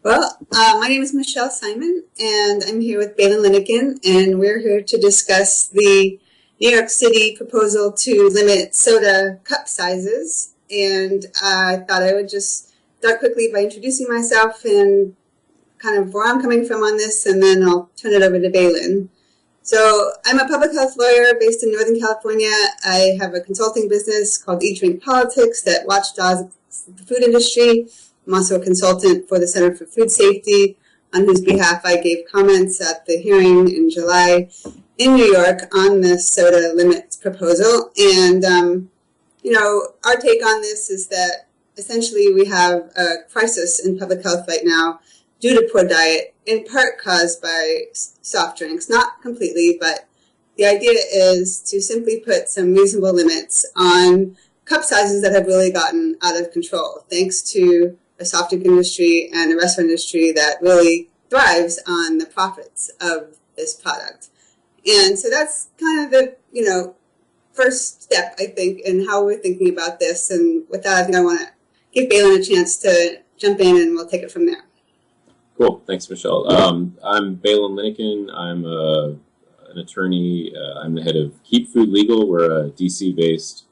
My name is Michele Simon, and I'm here with Baylen Linnekin, and we're here to discuss the New York City proposal to limit soda cup sizes. And I thought I would just start quickly by introducing myself and kind of where I'm coming from on this, and then I'll turn it over to Baylen. So I'm a public health lawyer based in Northern California. I have a consulting business called Eat Drink Politics that watchdogs the food industry. I'm also a consultant for the Center for Food Safety, on whose behalf I gave comments at the hearing in July in New York on the soda limits proposal. And, our take on this is that essentially we have a crisis in public health right now due to poor diet, in part caused by soft drinks, not completely, but the idea is to simply put some reasonable limits on cup sizes that have really gotten out of control, thanks to a soft drink industry and a restaurant industry that really thrives on the profits of this product. And so that's kind of the, first step, I think, in how we're thinking about this. And with that, I think I want to give Baylen a chance to jump in, and we'll take it from there. Cool. Thanks, Michele. I'm Baylen Linnekin. I'm an attorney. I'm the head of Keep Food Legal. We're a DC-based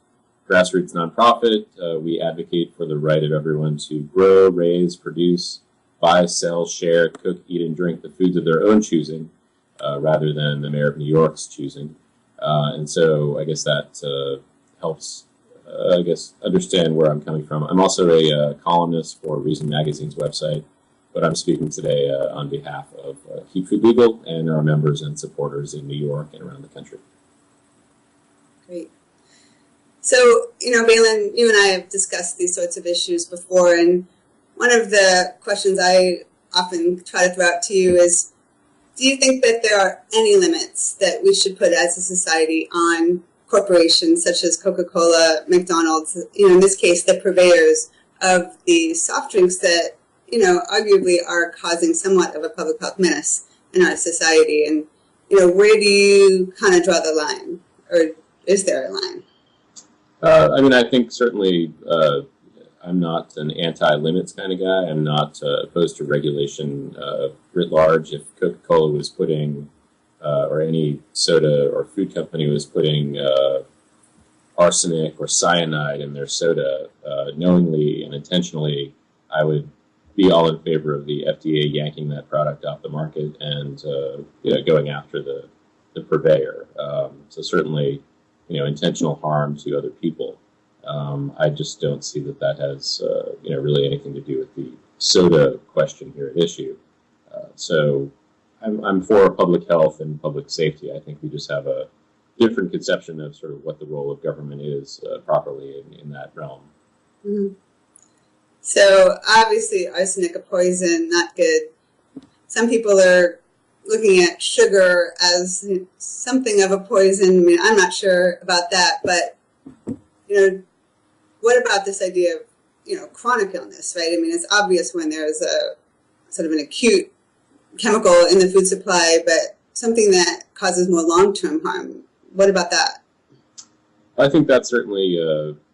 grassroots nonprofit. We advocate for the right of everyone to grow, raise, produce, buy, sell, share, cook, eat, and drink the foods of their own choosing, rather than the mayor of New York's choosing. And so I guess that helps, understand where I'm coming from. I'm also a columnist for Reason Magazine's website, but I'm speaking today on behalf of Keep Food Legal and our members and supporters in New York and around the country. Great. So, Baylen, you and I have discussed these sorts of issues before, and one of the questions I often try to throw out to you is, do you think that there are any limits that we should put as a society on corporations such as Coca-Cola, McDonald's, in this case, the purveyors of the soft drinks that, arguably are causing somewhat of a public health menace in our society? And, where do you kind of draw the line, or is there a line? I think certainly I'm not an anti-limits kind of guy. I'm not opposed to regulation writ large. If Coca-Cola was putting, or any soda or food company was putting arsenic or cyanide in their soda knowingly and intentionally, I would be all in favor of the FDA yanking that product off the market and going after the purveyor. So certainly, intentional harm to other people. I just don't see that has, really anything to do with the soda question here at issue. So I'm for public health and public safety. I think we just have a different conception of sort of what the role of government is properly in that realm. Mm-hmm. So obviously arsenic, a poison, not good. Some people are looking at sugar as something of a poison. I mean, I'm not sure about that, but, what about this idea of, chronic illness, right? I mean, it's obvious when there's a sort of an acute chemical in the food supply, but something that causes more long-term harm. What about that? I think that's certainly,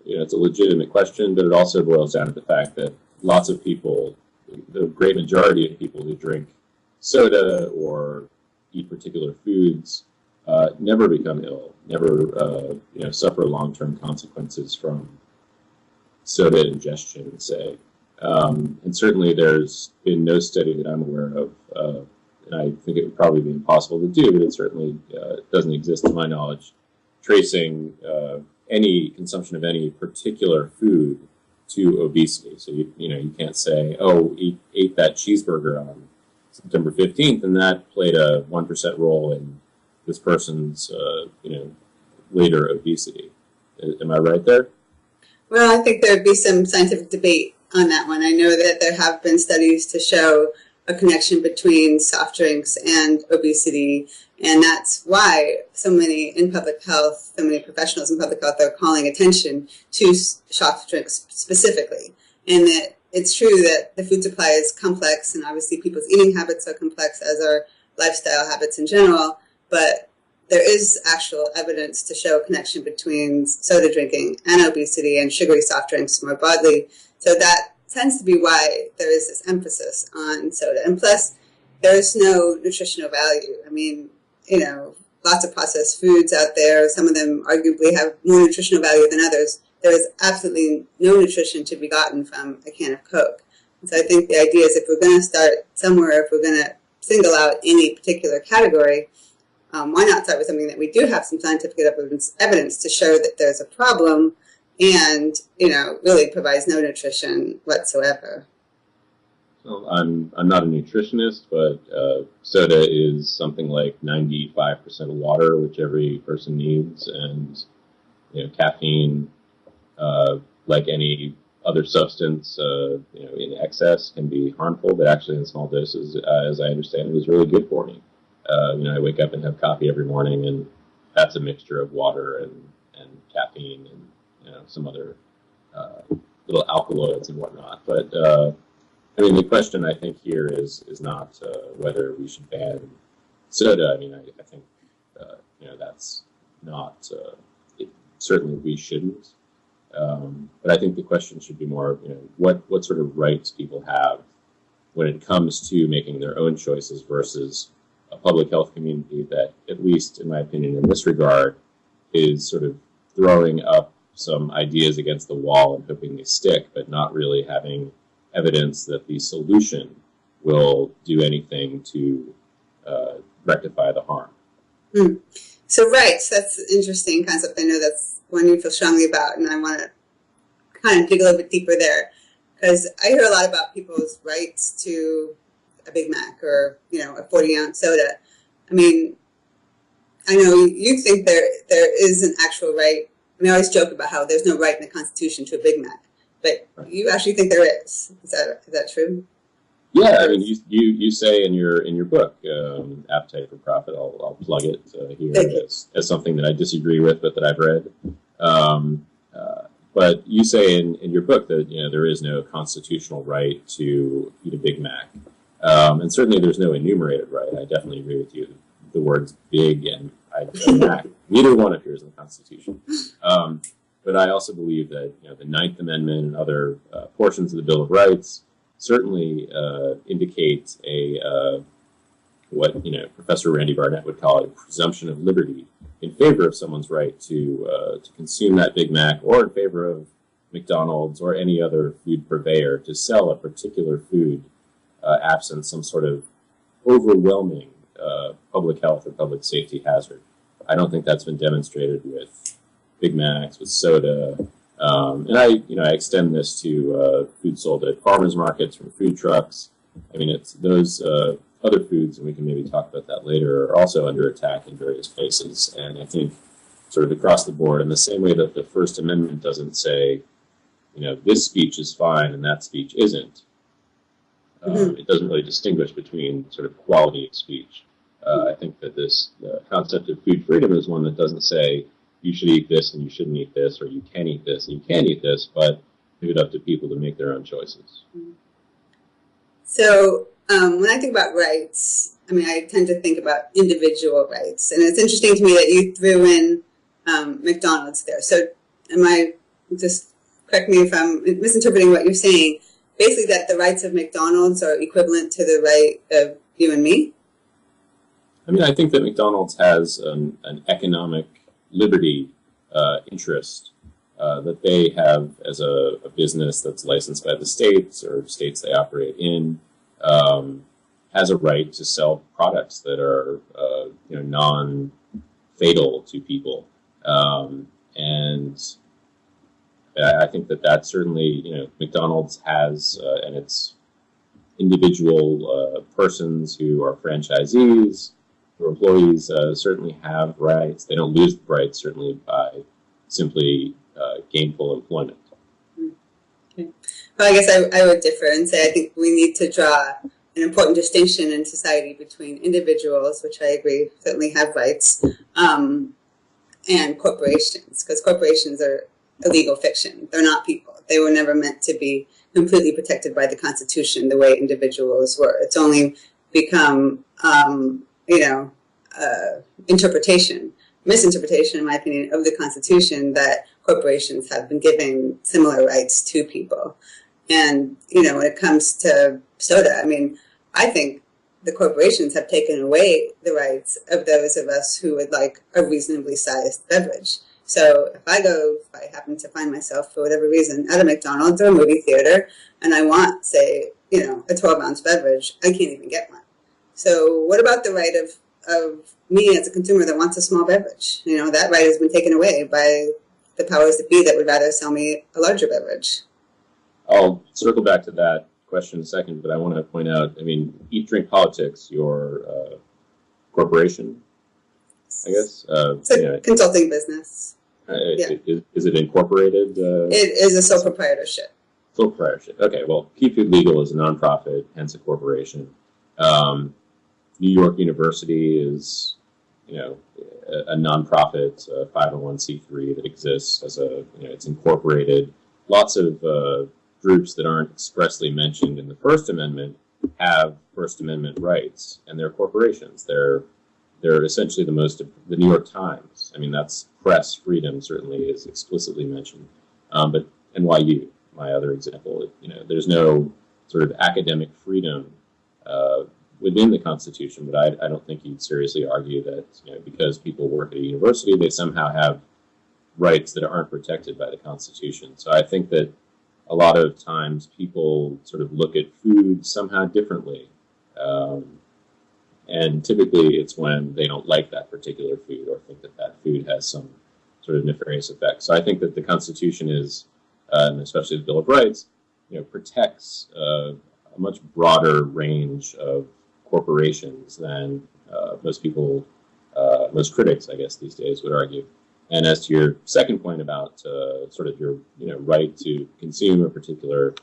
it's a legitimate question, but it also boils down to the fact that lots of people, the great majority of people who drink soda or eat particular foods never become ill, never suffer long-term consequences from soda ingestion, say. And certainly there's been no study that I'm aware of, and I think it would probably be impossible to do, but it certainly doesn't exist to my knowledge, tracing any consumption of any particular food to obesity. So you can't say, ate that cheeseburger on September 15th, and that played a 1% role in this person's, later obesity. Am I right there? Well, I think there would be some scientific debate on that one. I know that there have been studies to show a connection between soft drinks and obesity, and that's why so many professionals in public health are calling attention to soft drinks specifically, and that it's true that the food supply is complex, and obviously people's eating habits are complex, as are lifestyle habits in general, but there is actual evidence to show a connection between soda drinking and obesity and sugary soft drinks more broadly. So that tends to be why there is this emphasis on soda. And plus, there's no nutritional value. I mean, lots of processed foods out there. Some of them arguably have more nutritional value than others. There is absolutely no nutrition to be gotten from a can of Coke. And so I think the idea is if we're going to start somewhere, if we're going to single out any particular category, why not start with something that we do have some scientific evidence to show that there's a problem and, really provides no nutrition whatsoever. Well, I'm not a nutritionist, but soda is something like 95% of water, which every person needs, and caffeine, like any other substance, in excess can be harmful, but actually in small doses, as I understand it, is really good for me. I wake up and have coffee every morning, and that's a mixture of water and caffeine and some other little alkaloids and whatnot. But the question I think here is not whether we should ban soda. I think that's not. Certainly, we shouldn't. But I think the question should be more, what sort of rights people have when it comes to making their own choices versus a public health community that, at least in my opinion, in this regard, is sort of throwing up some ideas against the wall and hoping they stick, but not really having evidence that the solution will do anything to rectify the harm. So rights, that's an interesting concept. I know that's one you feel strongly about, and I want to kind of dig a little bit deeper there, because I hear a lot about people's rights to a Big Mac or, a 40-ounce soda. I know you think there is an actual right. I always joke about how there's no right in the Constitution to a Big Mac, but you actually think there is. Is that true? Yeah, you say in your book, Appetite for Profit. I'll plug it here as something that I disagree with, but that I've read. But you say in your book that there is no constitutional right to eat a Big Mac, and certainly there's no enumerated right. I definitely agree with you. The words "big" and Mac, neither one appears in the Constitution. But I also believe that the Ninth Amendment and other portions of the Bill of Rights certainly indicate what Professor Randy Barnett would call a presumption of liberty in favor of someone's right to consume that Big Mac, or in favor of McDonald's or any other food purveyor to sell a particular food absent some sort of overwhelming public health or public safety hazard. I don't think that's been demonstrated with Big Macs, with soda. And I extend this to food sold at farmers markets, from food trucks. It's those other foods, and we can maybe talk about that later, are also under attack in various places. And I think sort of across the board, in the same way that the First Amendment doesn't say, this speech is fine and that speech isn't. It doesn't really distinguish between sort of quality of speech. I think that this concept of food freedom is one that doesn't say you should eat this and you shouldn't eat this, or you can eat this and you can't eat this, but leave it up to people to make their own choices. So when I think about rights, I tend to think about individual rights. And it's interesting to me that you threw in McDonald's there. So just correct me if I'm misinterpreting what you're saying, basically that the rights of McDonald's are equivalent to the right of you and me? I think that McDonald's has an economic liberty interest that they have as a business that's licensed by the states or states they operate in, has a right to sell products that are non-fatal to people. And I think that certainly, McDonald's has, and its individual persons who are franchisees, who are employees, certainly have rights. They don't lose the rights, certainly, by simply gainful employment. Okay. Well, I guess I would differ and say I think we need to draw an important distinction in society between individuals, which I agree certainly have rights, and corporations, because corporations are a legal fiction. They're not people. They were never meant to be completely protected by the Constitution the way individuals were. It's only become, misinterpretation, in my opinion, of the Constitution that corporations have been giving similar rights to people. And, when it comes to soda, I mean, I think the corporations have taken away the rights of those of us who would like a reasonably sized beverage. So if I happen to find myself for whatever reason at a McDonald's or a movie theater and I want, say, a 12-ounce beverage, I can't even get one. So what about the right of me as a consumer that wants a small beverage? That right has been taken away by the powers that be that would rather sell me a larger beverage. I'll circle back to that question in a second, but I want to point out, Eat Drink Politics, your corporation, I guess. It's a consulting business. Is it incorporated? It is a sole proprietorship. Sole proprietorship. Okay, well, Keep Food Legal is a nonprofit, hence a corporation. New York University is, a nonprofit, 501c3 that exists as it's incorporated. Lots of groups that aren't expressly mentioned in the First Amendment have First Amendment rights, and they're corporations. They're essentially the New York Times. That's press freedom certainly is explicitly mentioned. But NYU, my other example, there's no sort of academic freedom within the Constitution, but I don't think you'd seriously argue that because people work at a university, they somehow have rights that aren't protected by the Constitution. So I think that a lot of times people sort of look at food somehow differently. And typically it's when they don't like that particular food or think that food has some sort of nefarious effect. So I think that the Constitution is, and especially the Bill of Rights, protects a much broader range of corporations than most most critics, I guess, these days would argue. And as to your second point about sort of your right to consume a particular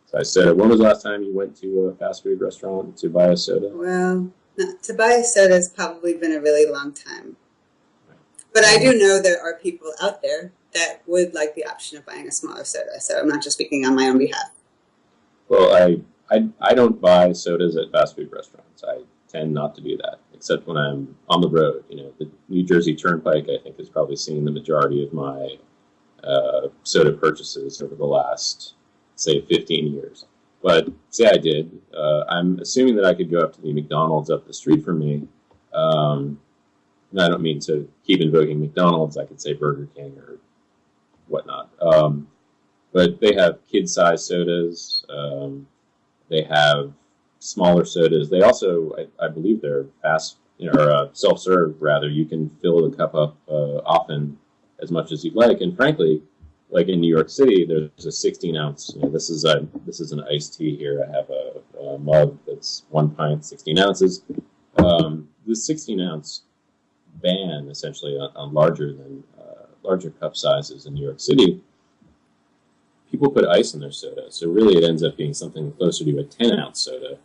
size soda, when was the last time you went to a fast food restaurant to buy a soda? Well, no, to buy a soda has probably been a really long time. But I do know there are people out there that would like the option of buying a smaller soda. So I'm not just speaking on my own behalf. Well, I don't buy sodas at fast food restaurants. I tend not to do that, except when I'm on the road. The New Jersey Turnpike, I think, has probably seen the majority of my soda purchases over the last, say, 15 years. But say I did, I'm assuming that I could go up to the McDonald's up the street from me. And I don't mean to keep invoking McDonald's. I could say Burger King or whatnot. But they have kid-sized sodas. They have smaller sodas. They also, I believe, they're fast, or self-serve rather. You can fill the cup up often as much as you'd like. And frankly, like in New York City, there's a 16-ounce. This is an iced tea here. I have a mug that's 1 pint, 16 ounces. The 16-ounce ban essentially on larger cup sizes in New York City. People put ice in their soda, so really it ends up being something closer to a 10-ounce soda,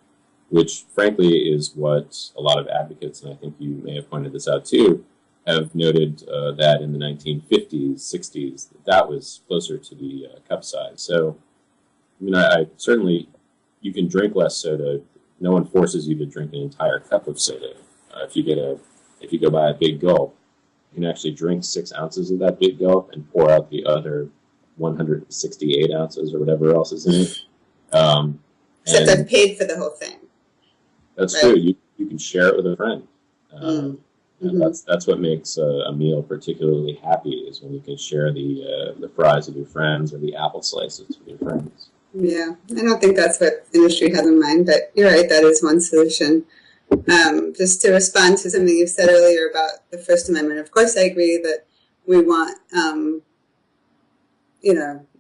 which frankly is what a lot of advocates, and I think you may have pointed this out too, have noted that in the 1950s, 60s, that was closer to the cup size. So, I certainly, you can drink less soda. No one forces you to drink an entire cup of soda. If you go buy a big gulp, you can actually drink 6 ounces of that big gulp and pour out the other 168 ounces or whatever else is in it. Except I've paid for the whole thing. That's right. True. You can share it with a friend. And that's what makes a meal particularly happy, is when you can share the fries with your friends or the apple slices with your friends. Yeah, I don't think that's what the industry has in mind, but you're right, that is one solution. Just to respond to something you said earlier about the First Amendment, of course I agree that we want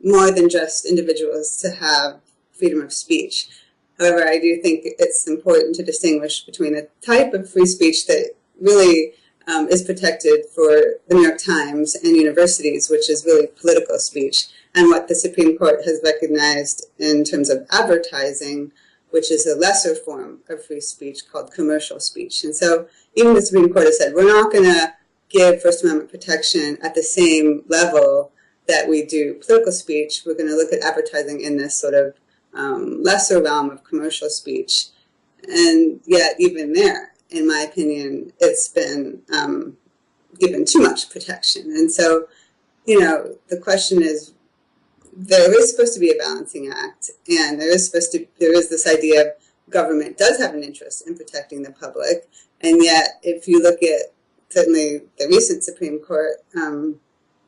more than just individuals to have freedom of speech. However, I do think it's important to distinguish between a type of free speech that really is protected for the New York Times and universities, which is really political speech, and what the Supreme Court has recognized in terms of advertising, which is a lesser form of free speech called commercial speech. And so even the Supreme Court has said, we're not going to give First Amendment protection at the same level that we do political speech. We're going to look at advertising in this sort of lesser realm of commercial speech. And yet, even there, in my opinion, it's been given too much protection. And so, the question is, there is supposed to be a balancing act, and there is this idea of government does have an interest in protecting the public, and yet if you look at certainly the recent Supreme Court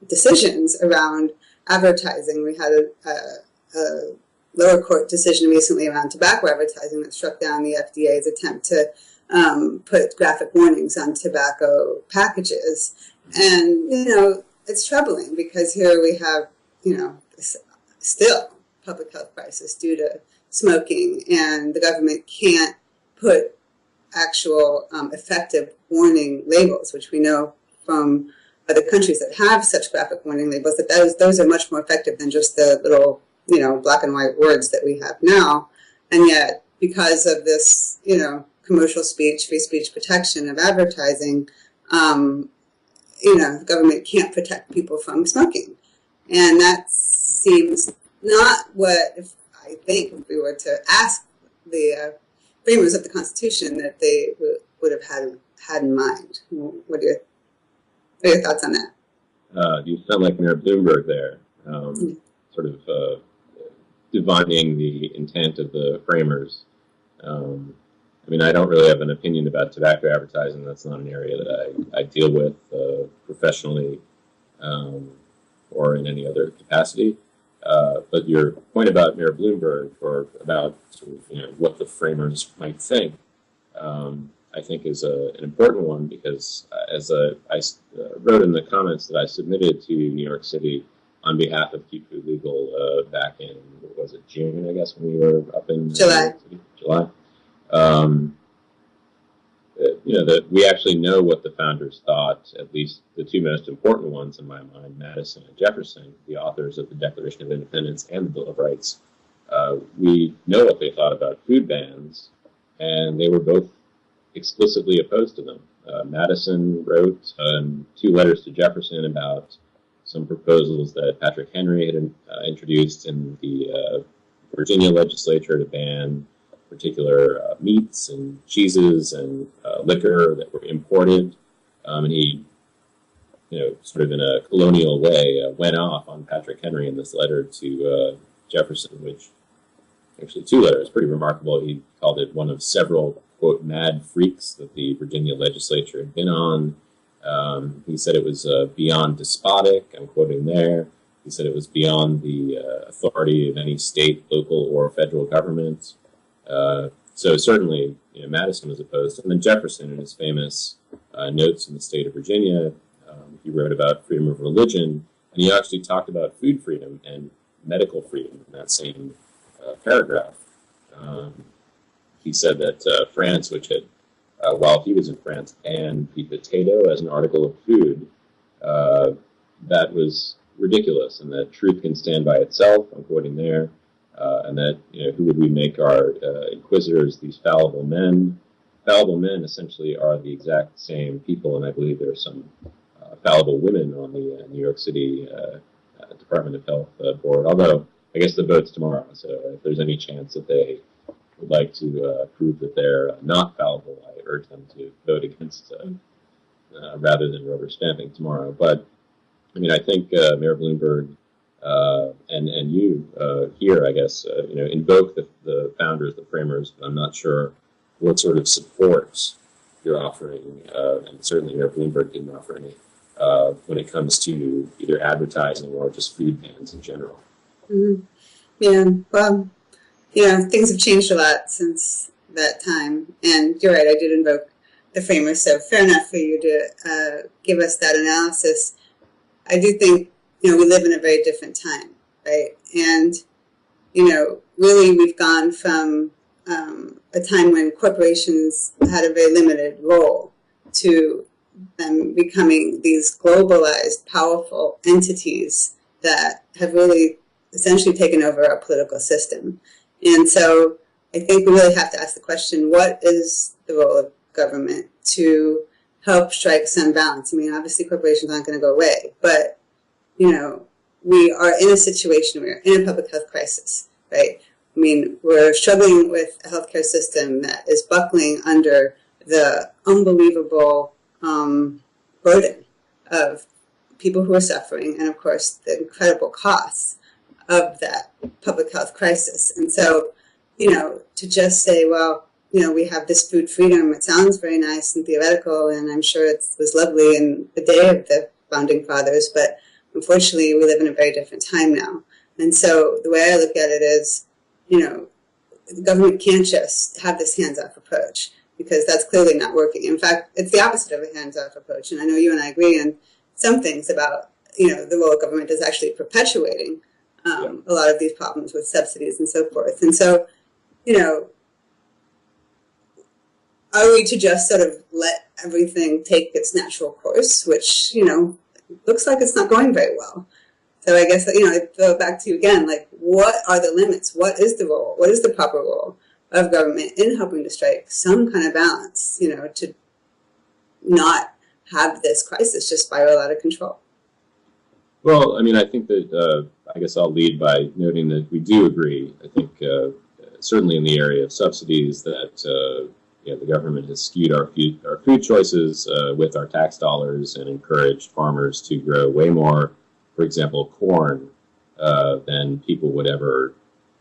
decisions around advertising, we had a lower court decision recently around tobacco advertising that struck down the FDA's attempt to put graphic warnings on tobacco packages. And, it's troubling because here we have, still public health crisis due to smoking, and the government can't put actual effective warning labels, which we know from other countries that have such graphic warning labels, that those are much more effective than just the little, black and white words that we have now. And yet, because of this, commercial speech, free speech protection of advertising, the government can't protect people from smoking. And that seems not what, if we were to ask the framers of the Constitution, that they would have had in mind. What are your thoughts on that? You sound like Mayor Bloomberg there, sort of divining the intent of the framers. I don't really have an opinion about tobacco advertising. That's not an area that I deal with professionally or in any other capacity. But your point about Mayor Bloomberg, or about what the framers might think, I think is an important one, because as I wrote in the comments that I submitted to New York City on behalf of Keep Food Legal back in, what was it, June, I guess, when we were up in July. That we actually know what the founders thought, at least the two most important ones in my mind, Madison and Jefferson, the authors of the Declaration of Independence and the Bill of Rights. We know what they thought about food bans, and they were both explicitly opposed to them. Madison wrote 2 letters to Jefferson about some proposals that Patrick Henry had introduced in the Virginia legislature to ban particular meats and cheeses and liquor that were imported. And he, sort of in a colonial way, went off on Patrick Henry in this letter to Jefferson, which actually 2 letters, pretty remarkable. He called it one of several, quote, mad freaks that the Virginia legislature had been on. He said it was beyond despotic, I'm quoting there. He said it was beyond the authority of any state, local, or federal government. So certainly, Madison was opposed. And then Jefferson, in his famous notes in the state of Virginia, he wrote about freedom of religion, and he actually talked about food freedom and medical freedom in that same paragraph. He said that France, which had, while he was in France, banned the potato as an article of food, that was ridiculous, and that truth can stand by itself, I'm quoting there. And that, who would we make our inquisitors, these fallible men? Fallible men essentially are the exact same people, and I believe there are some fallible women on the New York City Department of Health board, although I guess the vote's tomorrow, so if there's any chance that they would like to prove that they're not fallible, I urge them to vote against rather than rubber stamping tomorrow. But, I think Mayor Bloomberg and you here, I guess, invoke the founders, the framers, but I'm not sure what sort of support you're offering, and certainly Mayor Bloomberg didn't offer any when it comes to either advertising or just food bans in general. Mm-hmm. Yeah, well, things have changed a lot since that time, and you're right, I did invoke the framers, so fair enough for you to give us that analysis. I do think we live in a very different time, right? And, really we've gone from a time when corporations had a very limited role to them becoming these globalized, powerful entities that have really essentially taken over our political system. And so I think we really have to ask the question, what is the role of government to help strike some balance? Obviously corporations aren't going to go away, but we are in a situation, we're in a public health crisis, right? We're struggling with a healthcare system that is buckling under the unbelievable burden of people who are suffering, and of course the incredible costs of that public health crisis. And so, to just say, well, we have this food freedom, it sounds very nice and theoretical, and I'm sure it was lovely in the day of the founding fathers, but unfortunately we live in a very different time now. And so the way I look at it is, the government can't just have this hands-off approach, because that's clearly not working. In fact, it's the opposite of a hands-off approach. And I know you and I agree on some things about, the role of government is actually perpetuating a lot of these problems with subsidies and so forth. And so, are we to just sort of let everything take its natural course, which, looks like it's not going very well? So I guess, I throw it back to you again, like, what are the limits? What is the role? What is the proper role of government in helping to strike some kind of balance, to not have this crisis just spiral out of control? Well, I think that, I guess I'll lead by noting that we do agree. I think certainly in the area of subsidies that, the government has skewed our food choices with our tax dollars and encouraged farmers to grow way more, for example, corn, than people would ever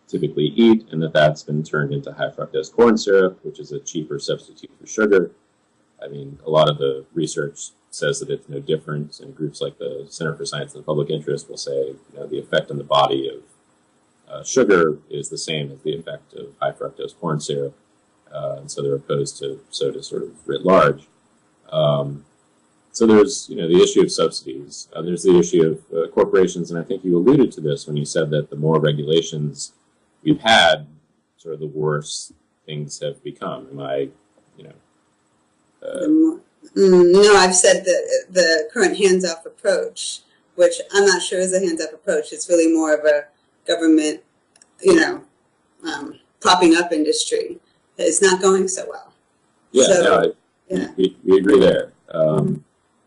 typically eat, and that's been turned into high fructose corn syrup, which is a cheaper substitute for sugar. A lot of the research says that it's no different, and groups like the Center for Science and the Public Interest will say the effect on the body of sugar is the same as the effect of high fructose corn syrup, and so they're opposed to soda sort of writ large. So there's the issue of subsidies. There's the issue of corporations, and I think you alluded to this when you said that the more regulations we've had, sort of the worse things have become. Am I, No, I've said that the current hands-off approach, which I'm not sure is a hands-off approach, it's really more of a government, propping up industry, is not going so well. Yeah, so, we agree there.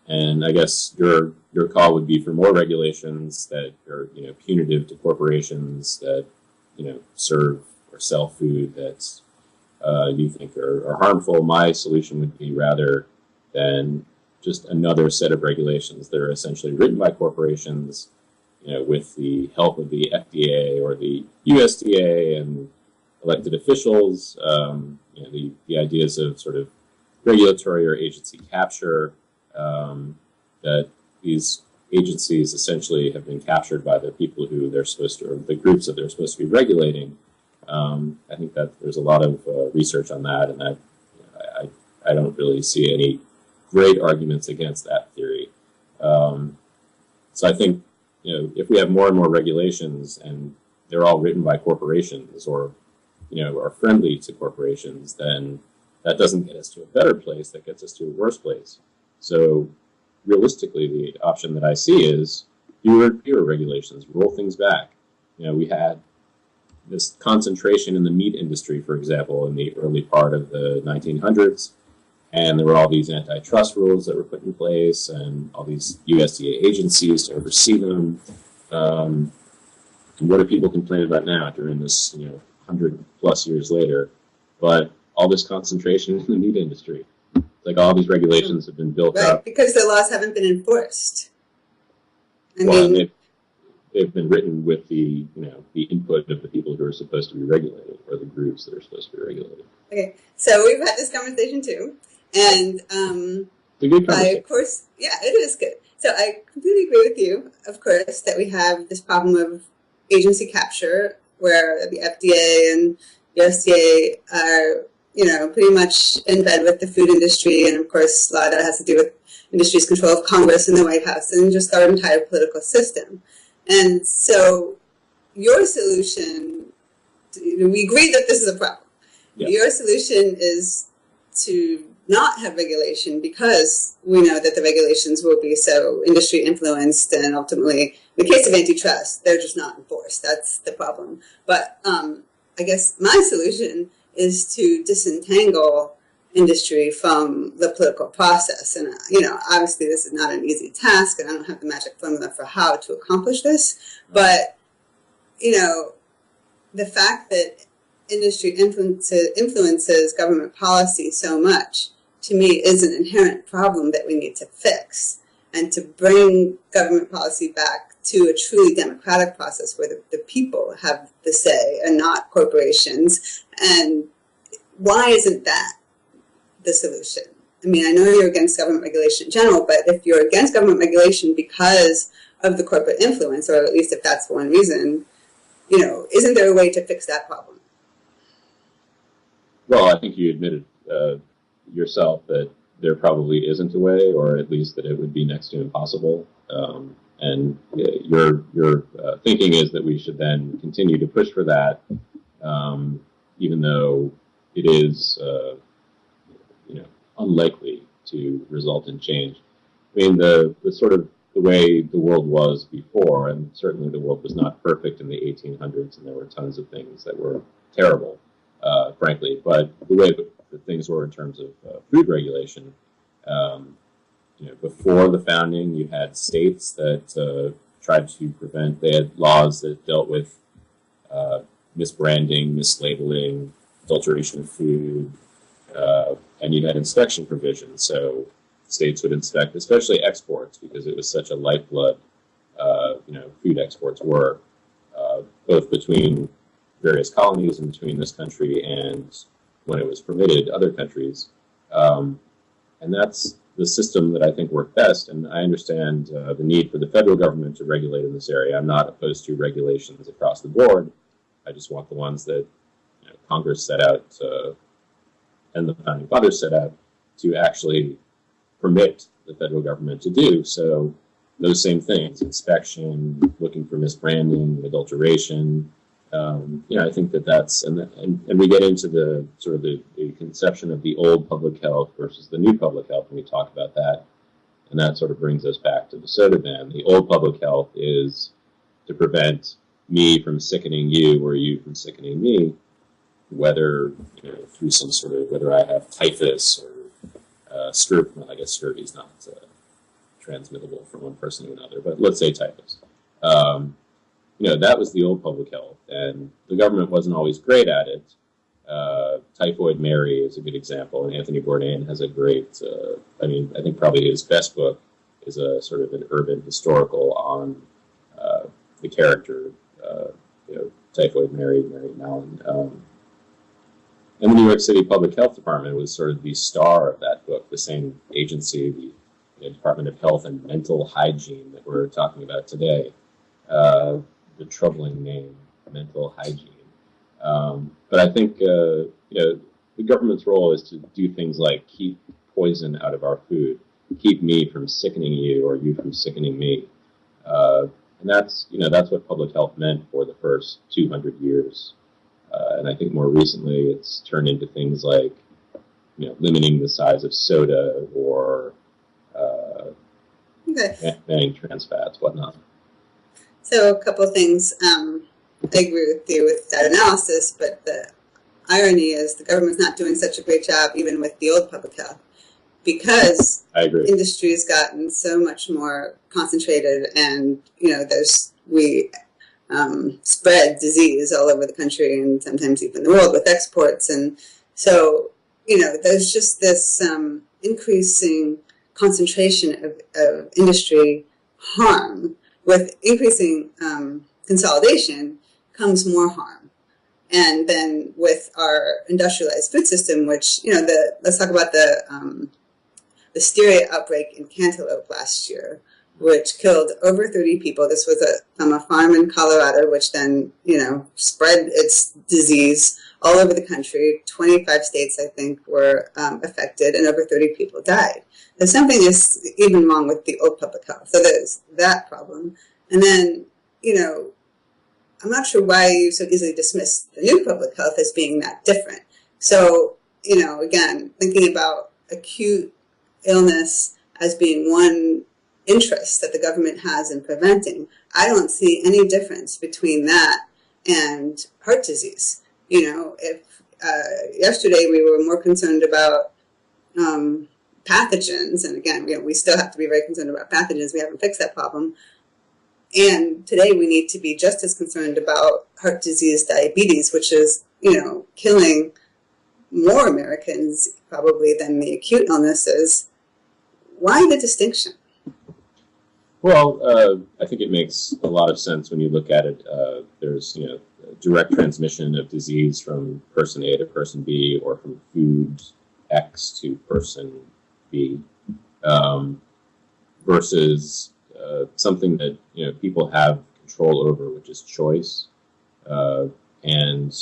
And I guess your call would be for more regulations that are punitive to corporations that serve or sell food that you think are harmful. My solution would be rather than just another set of regulations that are essentially written by corporations, with the help of the FDA or the USDA and elected officials. The ideas of sort of regulatory or agency capture, that these agencies essentially have been captured by the people who they're supposed to, or the groups that they're supposed to be regulating. I think that there's a lot of research on that, and I don't really see any great arguments against that theory. So I think if we have more and more regulations, and they're all written by corporations or are friendly to corporations, then that doesn't get us to a better place. That gets us to a worse place. So realistically, the option that I see is fewer regulations, roll things back. We had this concentration in the meat industry, for example, in the early part of the 1900s, and there were all these antitrust rules that were put in place and all these USDA agencies to oversee them. And what do people complain about now during this, 100+ years later? But all this concentration in the meat industry. Like all these regulations have been built up. Because the laws haven't been enforced. They've been written with the input of the people who are supposed to be regulated, or the groups that are supposed to be regulated. Okay, so we've had this conversation too, and it's a good conversation. of course, yeah, it is good. So I completely agree with you, of course, that we have this problem of agency capture, where the FDA and USDA are pretty much in bed with the food industry, and of course a lot of that has to do with industry's control of Congress and the White House and just our entire political system. And so your solution, we agree that this is a problem. Yeah. Your solution is to not have regulation, because we know that the regulations will be so industry influenced, and ultimately, in the case of antitrust, they're just not enforced. That's the problem. But I guess my solution is to disentangle industry from the political process. And, obviously this is not an easy task, and I don't have the magic formula for how to accomplish this. But, the fact that industry influences government policy so much, to me, is an inherent problem that we need to fix, and to bring government policy back to a truly democratic process where the people have the say and not corporations. And why isn't that the solution? I mean, I know you're against government regulation in general, but if you're against government regulation because of the corporate influence, or at least if that's one reason, isn't there a way to fix that problem? Well, I think you admitted yourself that there probably isn't a way, or at least that it would be next to impossible. And your thinking is that we should then continue to push for that, even though it is unlikely to result in change. I mean, the sort of the way the world was before, and certainly the world was not perfect in the 1800s, and there were tons of things that were terrible, frankly. But the way that things were in terms of food regulation, before the founding, you had states that tried to prevent. They had laws that dealt with misbranding, mislabeling, adulteration of food, and you had inspection provisions. So states would inspect, especially exports, because it was such a lifeblood. Food exports were both between various colonies and between this country and, when it was permitted, other countries. And that's the system that I think worked best. And I understand the need for the federal government to regulate in this area. I'm not opposed to regulations across the board. I just want the ones that Congress set out and the founding fathers set out to actually permit the federal government to do. So those same things: inspection, looking for misbranding, adulteration. I think that's and we get into the sort of the conception of the old public health versus the new public health when we talk about that, and that sort of brings us back to the soda ban. The old public health is to prevent me from sickening you or you from sickening me, whether through some sort of, whether I have typhus or scurvy. Well, I guess scurvy is not transmittable from one person to another, but let's say typhus. That was the old public health, and the government wasn't always great at it. Typhoid Mary is a good example, and Anthony Bourdain has a great, I think probably his best book is a sort of an urban historical on the character, Typhoid Mary Mallon. And the New York City Public Health Department was sort of the star of that book, the same agency, the Department of Health and Mental Hygiene that we're talking about today. The troubling name, mental hygiene. But I think the government's role is to do things like keep poison out of our food, keep me from sickening you or you from sickening me, and that's what public health meant for the first 200 years. And I think more recently it's turned into things like limiting the size of soda or banning trans fats, whatnot. So a couple of things. I agree with you with that analysis, but the irony is the government's not doing such a great job even with the old public health, because I agree. Industry has gotten so much more concentrated, and we spread disease all over the country and sometimes even the world with exports, and so there's just this increasing concentration of industry harm. With increasing consolidation comes more harm. And then with our industrialized food system, which, let's talk about the listeria outbreak in Cantaloupe last year, which killed over 30 people. This was from a farm in Colorado, which then, spread its disease all over the country. 25 states, I think, were affected, and over 30 people died. So something is even wrong with the old public health. So there's that problem. And then, I'm not sure why you so easily dismiss the new public health as being that different. So, again, thinking about acute illness as being one interest that the government has in preventing, I don't see any difference between that and heart disease. If yesterday we were more concerned about pathogens, and again, we still have to be very concerned about pathogens. We haven't fixed that problem. And today we need to be just as concerned about heart disease, diabetes, which is, killing more Americans probably than the acute illnesses. Why the distinction? I think it makes a lot of sense when you look at it. There's, direct transmission of disease from person A to person B, or from food X to person B, versus something that people have control over, which is choice. And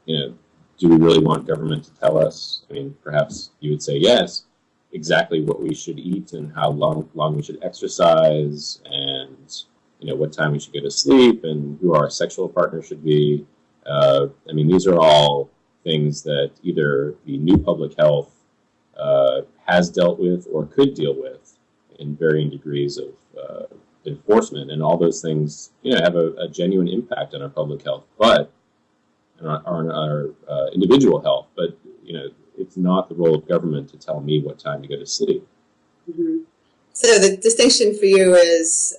do we really want government to tell us? I mean, perhaps you would say yes, exactly what we should eat and how long we should exercise, and what time we should go to sleep, and who our sexual partner should be. I mean, these are all things that either the new public health has dealt with or could deal with in varying degrees of enforcement, and all those things have a genuine impact on our public health, but on our individual health. But it's not the role of government to tell me what time to go to sleep. Mm-hmm. So the distinction for you is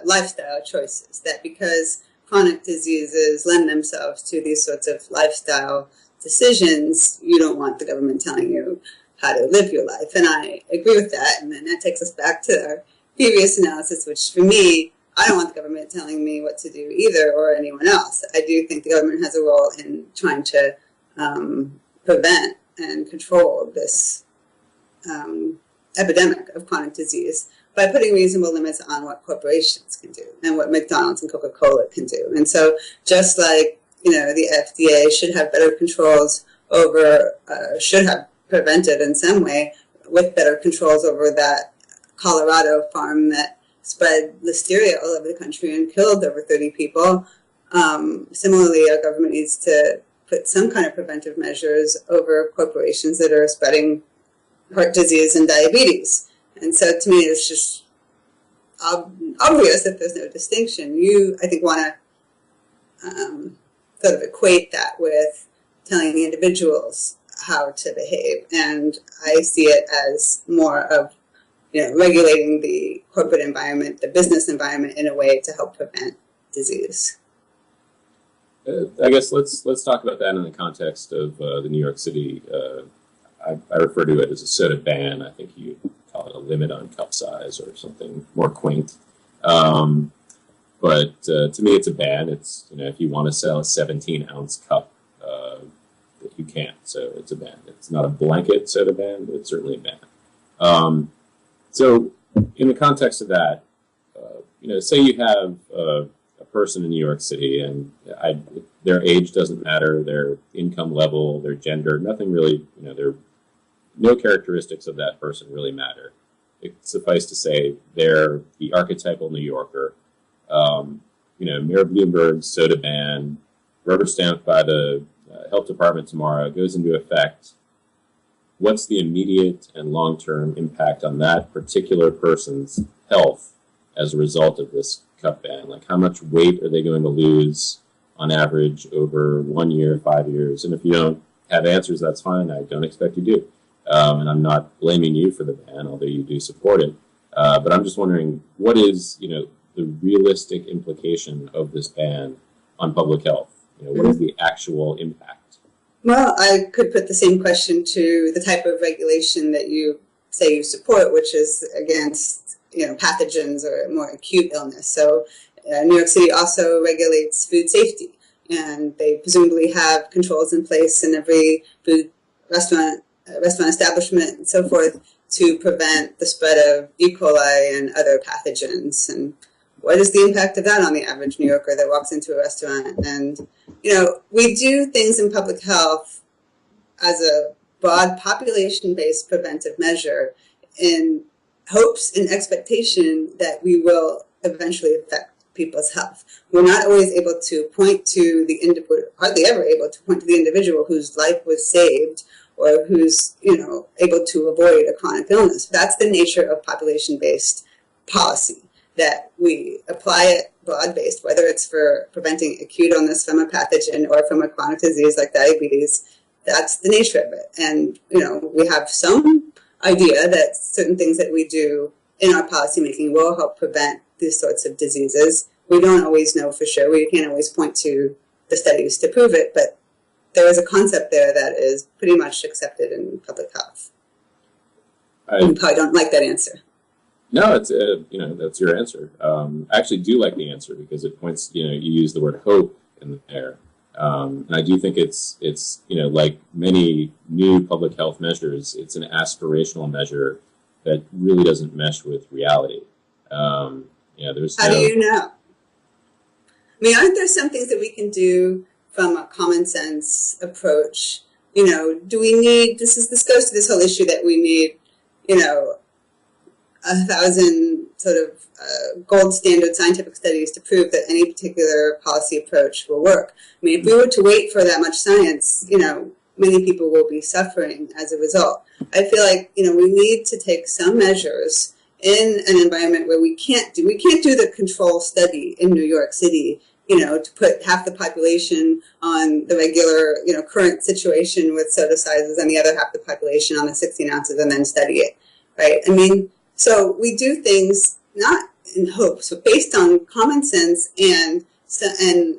lifestyle choices, that because chronic diseases lend themselves to these sorts of lifestyle decisions, you don't want the government telling you how to live your life. And I agree with that. And then that takes us back to our previous analysis, which for me, I don't want the government telling me what to do either, or anyone else. I do think the government has a role in trying to prevent and control this epidemic of chronic disease by putting reasonable limits on what corporations can do and what McDonald's and Coca-Cola can do. And so just like, the FDA should have better controls over, should have prevented in some way with better controls over that Colorado farm that spread listeria all over the country and killed over 30 people. Similarly, our government needs to put some kind of preventive measures over corporations that are spreading heart disease and diabetes. And so to me, it's just obvious that there's no distinction. You, I think, want to sort of equate that with telling the individuals how to behave. And I see it as more of regulating the corporate environment, the business environment, in a way to help prevent disease. I guess let's talk about that in the context of the New York City. I refer to it as a soda ban. I think you call it a limit on cup size or something more quaint. But to me, it's a ban. It's if you want to sell a 17-ounce cup, you can't. So it's a ban. It's not a blanket soda ban, but it's certainly a ban. So in the context of that, say you have a person in New York City, and their age doesn't matter, their income level, their gender, nothing really, no characteristics of that person really matter. It's suffice to say they're the archetypal New Yorker. Mayor Bloomberg's soda ban, rubber stamped by the health department tomorrow, goes into effect. What's the immediate and long-term impact on that particular person's health as a result of this cup ban? Like, how much weight are they going to lose on average over 1 year, 5 years? And if you don't have answers, that's fine. I don't expect you do. And I'm not blaming you for the ban, although you do support it. But I'm just wondering, what is, the realistic implication of this ban on public health? What is the actual impact? Well, I could put the same question to the type of regulation that you say you support, which is against, pathogens or more acute illness. So New York City also regulates food safety, and they presumably have controls in place in every food restaurant establishment and so forth to prevent the spread of E. coli and other pathogens. And what is the impact of that on the average New Yorker that walks into a restaurant? And, we do things in public health as a broad population-based preventive measure in hopes and expectation that we will eventually affect people's health. We're not always able to point to the individual, hardly ever able to point to the individual whose life was saved or who's, able to avoid a chronic illness. That's the nature of population-based policy, that we apply it broad-based, whether it's for preventing acute illness from a pathogen or from a chronic disease like diabetes. That's the nature of it. And, we have some idea that certain things that we do in our policymaking will help prevent these sorts of diseases. We don't always know for sure. We can't always point to the studies to prove it, but there is a concept there that is pretty much accepted in public health. You probably don't like that answer. No, it's that's your answer. I actually do like the answer because it points. You use the word hope in there, and I do think it's like many new public health measures, it's an aspirational measure that really doesn't mesh with reality. There's How do you know? I mean, aren't there some things that we can do from a common sense approach? Do we need, this goes to this whole issue that we need, 1,000 sort of gold standard scientific studies to prove that any particular policy approach will work. I mean, if we were to wait for that much science, many people will be suffering as a result. I feel like, we need to take some measures in an environment where we can't do the control study in New York City, to put half the population on the regular, current situation with soda sizes and the other half the population on the 16 ounces and then study it, right? I mean, so we do things not in hopes, but based on common sense and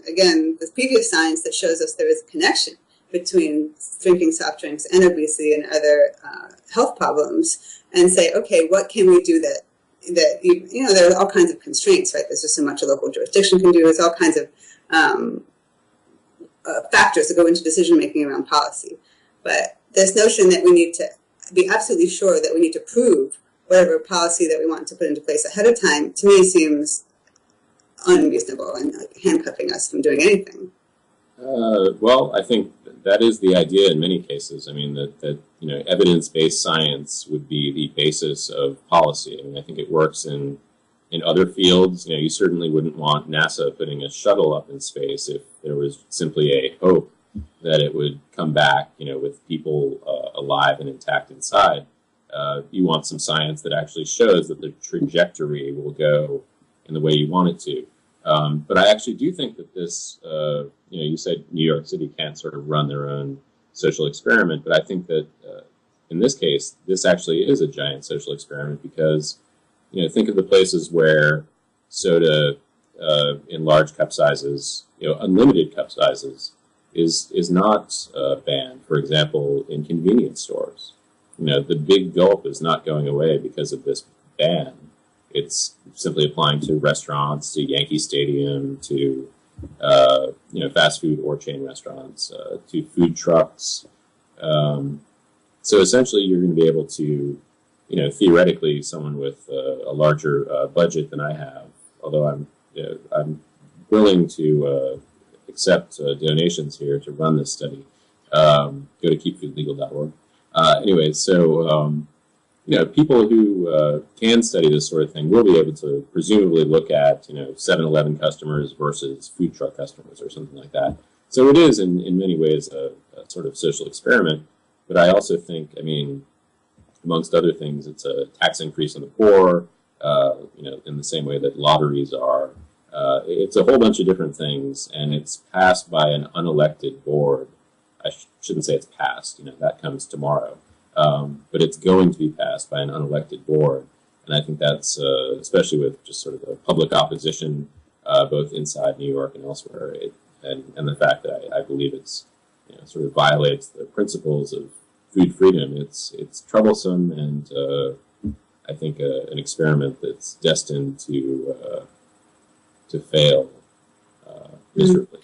again, the previous science that shows us there is a connection between drinking soft drinks and obesity and other health problems, and say, okay, what can we do that there are all kinds of constraints, right? There's just so much a local jurisdiction can do. There's all kinds of factors that go into decision making around policy. But this notion that we need to be absolutely sure that we need to prove whatever policy that we want to put into place ahead of time, to me seems unreasonable and handcuffing us from doing anything. Well, I think that is the idea in many cases. I mean, that evidence-based science would be the basis of policy. I mean, I think it works in other fields. You certainly wouldn't want NASA putting a shuttle up in space if there was simply a hope that it would come back, with people alive and intact inside. You want some science that actually shows that the trajectory will go in the way you want it to. But I actually do think that this, you said New York City can't sort of run their own social experiment, but I think that in this case, this actually is a giant social experiment because, think of the places where soda in large cup sizes, unlimited cup sizes, is not banned. For example, in convenience stores, the big gulp is not going away because of this ban. It's simply applying to restaurants, to Yankee Stadium, to fast food or chain restaurants, to food trucks. So essentially, you're going to be able to, theoretically, someone with a larger budget than I have, although I'm willing to accept donations here to run this study. Go to keepfoodlegal.org. Anyway, so. People who can study this sort of thing will be able to presumably look at, 7-Eleven customers versus food truck customers or something like that. So it is, in many ways, a sort of social experiment. But I also think, amongst other things, it's a tax increase on the poor, in the same way that lotteries are. It's a whole bunch of different things, and it's passed by an unelected board. I shouldn't say it's passed, that comes tomorrow. But it's going to be passed by an unelected board. And I think that's, especially with just sort of the public opposition, both inside New York and elsewhere, and the fact that I believe it's, sort of violates the principles of food freedom. It's troublesome and I think an experiment that's destined to fail miserably.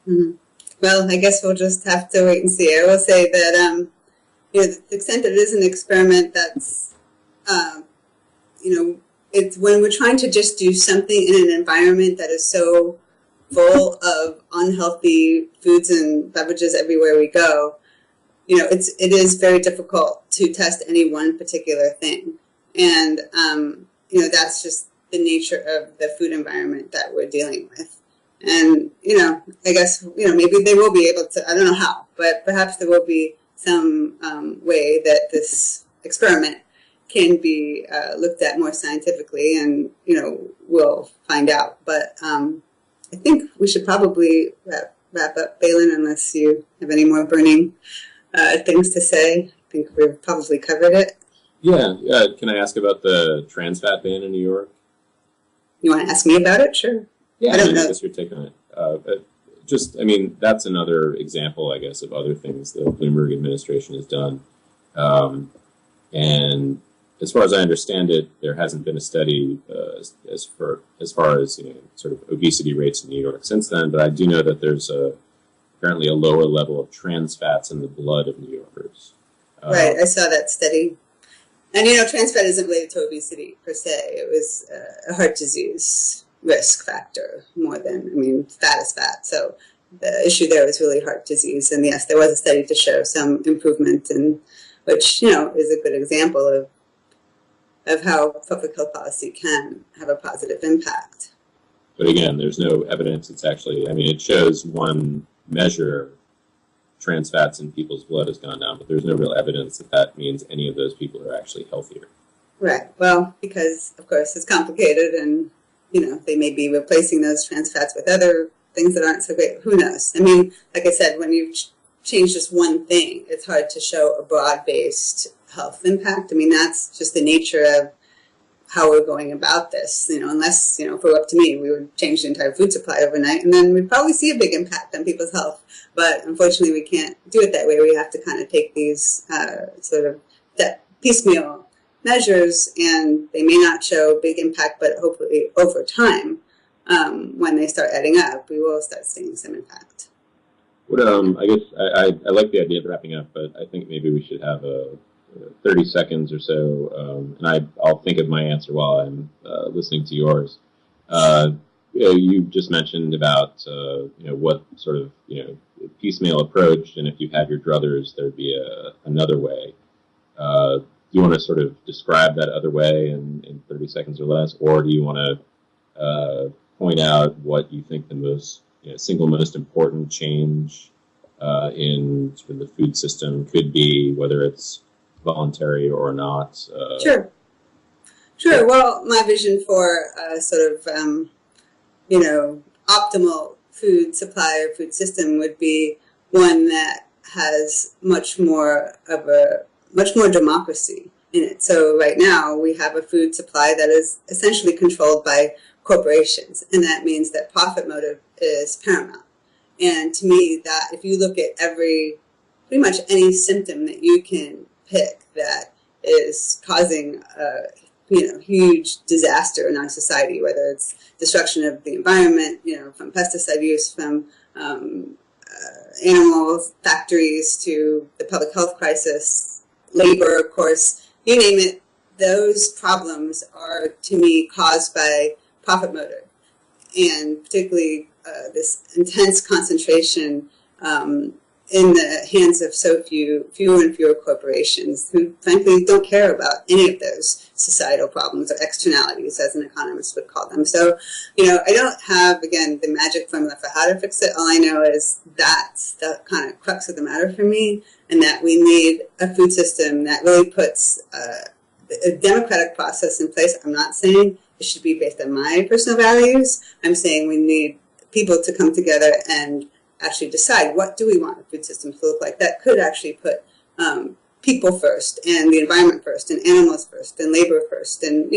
Mm-hmm. Well, I guess we'll just have to wait and see. I will say that the extent that it is an experiment that's, it's when we're trying to just do something in an environment that is so full of unhealthy foods and beverages everywhere we go, it is very difficult to test any one particular thing. And, that's just the nature of the food environment that we're dealing with. And, I guess, maybe they will be able to, I don't know how, but perhaps there will be some way that this experiment can be looked at more scientifically, and we'll find out. But I think we should probably wrap up, Baylen, unless you have any more burning things to say. I think we've probably covered it. Yeah. Can I ask about the trans fat ban in New York? You want to ask me about it? Sure. Yeah, I don't know. I guess your take on it. That's another example, I guess, of other things the Bloomberg administration has done. And, as far as I understand it, there hasn't been a study as far as sort of obesity rates in New York since then. But I do know that there's apparently a lower level of trans fats in the blood of New Yorkers. Right, I saw that study. And, trans fat isn't related to obesity per se. It was a heart disease risk factor more than, fat is fat. So the issue there was really heart disease. And yes, there was a study to show some improvement, which, is a good example of how public health policy can have a positive impact. But again, there's no evidence it's actually, it shows one measure trans fats in people's blood has gone down, but there's no real evidence that means any of those people are actually healthier. Right. Well, because, of course, it's complicated and, they may be replacing those trans fats with other things that aren't so great. Who knows? Like I said, when you change just one thing, it's hard to show a broad-based health impact. That's just the nature of how we're going about this, unless, if it were up to me, we would change the entire food supply overnight, and then we'd probably see a big impact on people's health. But unfortunately, we can't do it that way. We have to kind of take these sort of piecemeal measures, and they may not show big impact, but hopefully over time, when they start adding up, we will start seeing some impact. I guess I like the idea of wrapping up, but I think maybe we should have 30 seconds or so, and I'll think of my answer while I'm listening to yours. You just mentioned about what sort of piecemeal approach, and if you had your druthers, there'd be another way. Do you want to sort of describe that other way in 30 seconds or less, or do you want to point out what you think the single most important change in sort of the food system could be, whether it's voluntary or not? Sure. Well, my vision for sort of optimal food supply or food system would be one that has much more democracy in it. So right now we have a food supply that is essentially controlled by corporations, and that means that profit motive is paramount. And to me, that if you look at pretty much any symptom that you can pick that is causing huge disaster in our society, whether it's destruction of the environment, from pesticide use, from animal factories to the public health crisis, labor, of course, you name it, those problems are, to me, caused by profit motive, and particularly this intense concentration in the hands of so fewer and fewer corporations who, frankly, don't care about any of those societal problems or externalities, as an economist would call them. So, I don't have, again, the magic formula for how to fix it. All I know is that's the kind of crux of the matter for me, and that we need a food system that really puts a democratic process in place. I'm not saying it should be based on my personal values. I'm saying we need people to come together and actually decide, what do we want a food system to look like that could actually put people first, and the environment first, and animals first, and labor first, and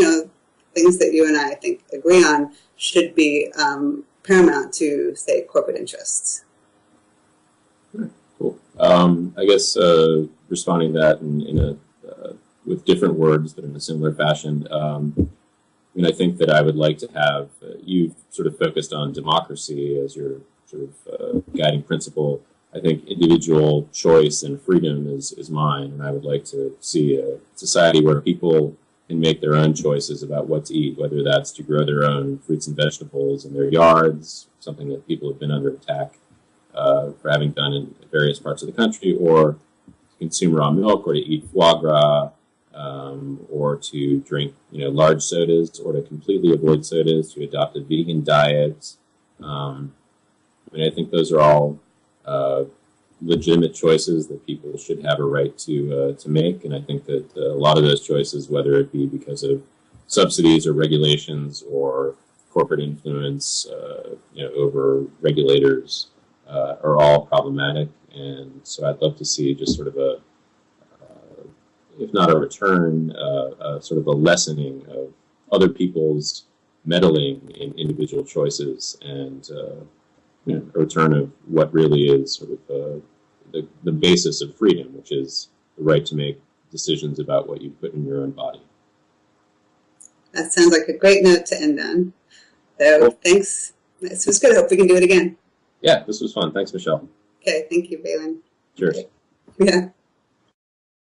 things that you and I think agree on should be paramount to, say, corporate interests. Cool. I guess responding to that with different words but in a similar fashion. I think that I would like to have you've sort of focused on democracy as your sort of guiding principle. I think individual choice and freedom is mine, and I would like to see a society where people can make their own choices about what to eat, whether that's to grow their own fruits and vegetables in their yards, something that people have been under attack for having done in various parts of the country, or to consume raw milk, or to eat foie gras, or to drink large sodas, or to completely avoid sodas, to adopt a vegan diet. I think those are all legitimate choices that people should have a right to make, and I think that a lot of those choices, whether it be because of subsidies or regulations or corporate influence, over regulators, are all problematic. And so I'd love to see just sort of if not a return, sort of a lessening of other people's meddling in individual choices, and a return of what really is sort of the basis of freedom, which is the right to make decisions about what you put in your own body. That sounds like a great note to end on. So Cool. thanks. This was good. I hope we can do it again. Yeah, this was fun. Thanks, Michelle. Okay, thank you, Baylen. Cheers. Yeah.